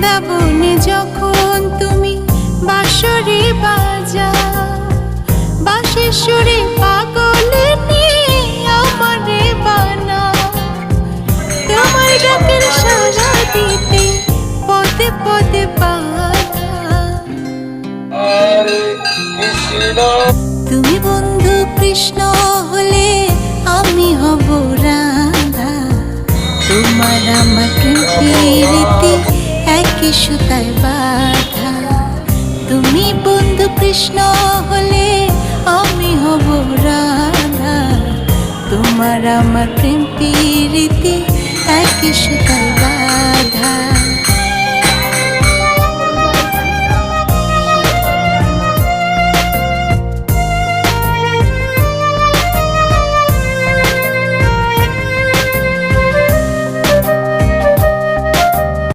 বৃন্দাবনে যখন তুমি বাঁশরি বাজাও, বাঁশির সুরে পাগলে নিয়ে আমারে বানাও। তোমার ডাকের সাড়া দিতে পদে পদে বাধা। তুমি বন্ধু কৃষ্ণ হলে আমি হব রাধা। তোমার আমার প্রীতি একই সুতায় বাঁধা। তুমি বন্ধু কৃষ্ণ হলে আমি হব রাধা। তোমার আমার প্রেম প্রীতি একই সুতায় বাঁধা।